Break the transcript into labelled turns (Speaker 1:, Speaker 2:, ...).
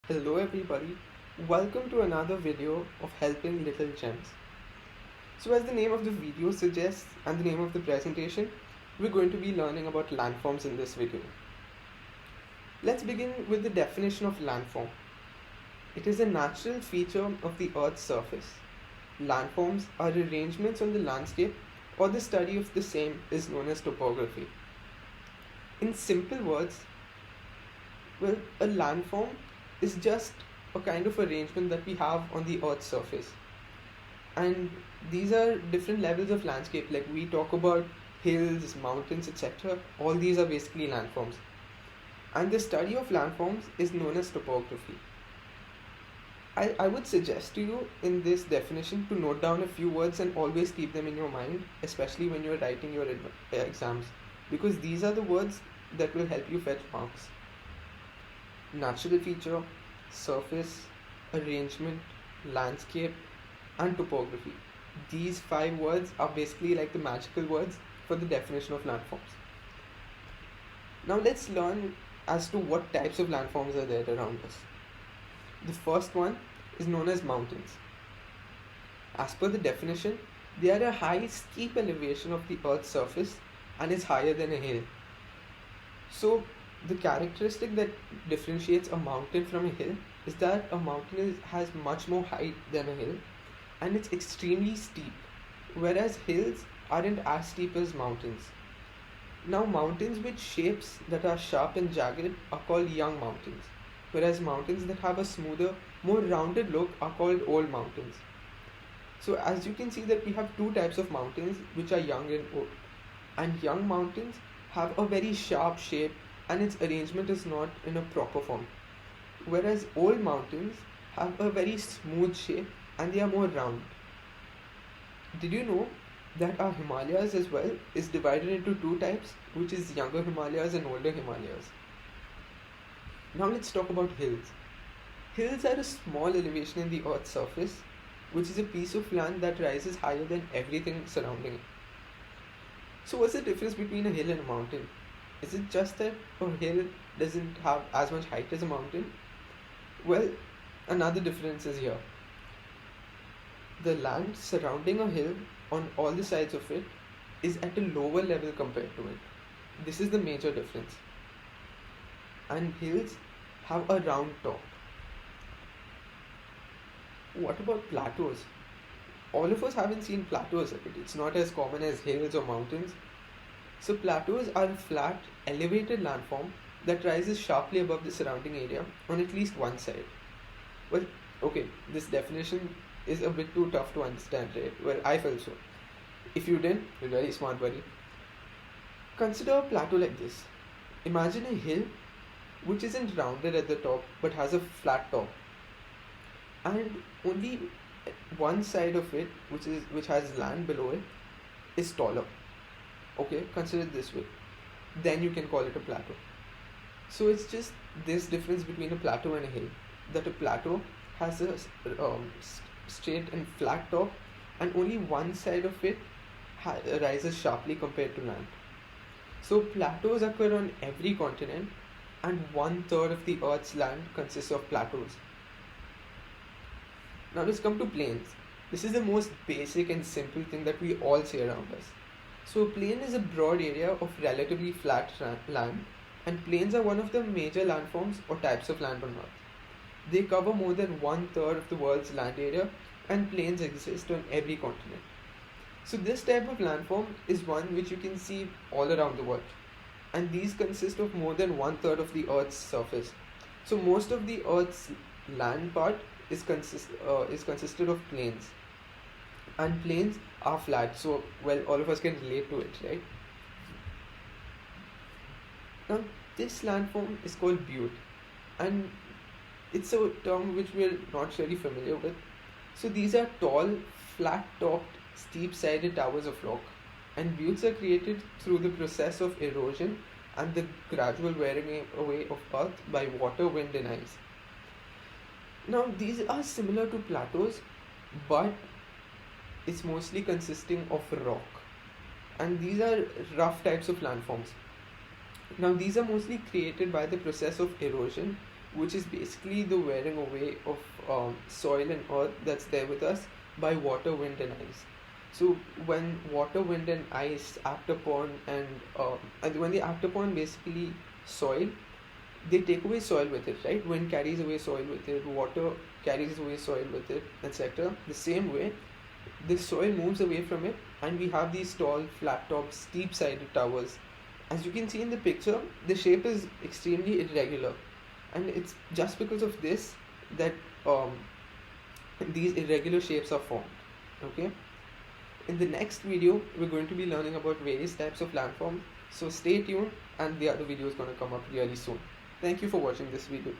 Speaker 1: Hello everybody, welcome to another video of Helping Little Gems. So as the name of the video suggests and the name of the presentation, we're going to be learning about landforms in this video. Let's begin with the definition of landform. It is a natural feature of the Earth's surface. Landforms are arrangements on the landscape, or the study of the same is known as topography. In simple words, a landform is just a kind of arrangement that we have on the Earth's surface. And these are different levels of landscape, like we talk about hills, mountains, etc. All these are basically landforms. And the study of landforms is known as topography. I would suggest to you in this definition to note down a few words and always keep them in your mind, especially when you're writing your exams, because these are the words that will help you fetch marks. Natural feature, surface, arrangement, landscape, and topography. These 5 words are basically like the magical words for the definition of landforms. Now let's learn as to what types of landforms are there around us. The first one is known as mountains. As per the definition, they are a high steep elevation of the Earth's surface and is higher than a hill. So the characteristic that differentiates a mountain from a hill is that a mountain has much more height than a hill and it's extremely steep, whereas hills aren't as steep as mountains. Now, mountains with shapes that are sharp and jagged are called young mountains, whereas mountains that have a smoother, more rounded look are called old mountains. So as you can see that we have two types of mountains which are young and old. And young mountains have a very sharp shape and its arrangement is not in a proper form. Whereas old mountains have a very smooth shape and they are more round. Did you know that our Himalayas as well is divided into two types, which is younger Himalayas and older Himalayas? Now let's talk about hills. Hills are a small elevation in the Earth's surface, which is a piece of land that rises higher than everything surrounding it. So what's the difference between a hill and a mountain? Is it just that a hill doesn't have as much height as a mountain? Well, another difference is here. The land surrounding a hill on all the sides of it is at a lower level compared to it. This is the major difference. And hills have a round top. What about plateaus? All of us haven't seen plateaus, right? It's not as common as hills or mountains. So plateaus are a flat, elevated landform that rises sharply above the surrounding area on at least one side. Well, okay, this definition is a bit too tough to understand, right? Well, I felt so. If you didn't, you're very smart, buddy. Consider a plateau like this. Imagine a hill which isn't rounded at the top but has a flat top. And only one side of it, which has land below it, is taller. Okay, consider it this way. Then you can call it a plateau. So it's just this difference between a plateau and a hill, that a plateau has a straight and flat top, and only one side of it rises sharply compared to land. So plateaus occur on every continent, and 1/3 of the Earth's land consists of plateaus. Now let's come to plains. This is the most basic and simple thing that we all see around us. So a plain is a broad area of relatively flat land, and plains are one of the major landforms or types of land on Earth. They cover more than 1/3 of the world's land area, and plains exist on every continent. So this type of landform is one which you can see all around the world, and these consist of more than 1/3 of the Earth's surface. So most of the Earth's land part is consisted of plains, and plains are flat, so well, all of us can relate to it, right? Now this landform is called butte, and it's a term which we're not really familiar with. So these are tall, flat-topped, steep-sided towers of rock, and buttes are created through the process of erosion and the gradual wearing away of earth by water, wind, and ice. Now these are similar to plateaus, but it's mostly consisting of rock, and these are rough types of landforms. Now these are mostly created by the process of erosion, which is basically the wearing away of soil and earth that's there with us by water, wind, and ice. So when water, wind, and ice act upon and when they act upon basically soil, they take away soil with it, right? Wind carries away soil with it, water carries away soil with it, etc. The same way, the soil moves away from it, and we have these tall, flat topped, steep sided towers. As you can see in the picture, the shape is extremely irregular, and it's just because of this that these irregular shapes are formed. Okay, in the next video, we're going to be learning about various types of landforms, so stay tuned, and the other video is going to come up really soon. Thank you for watching this video.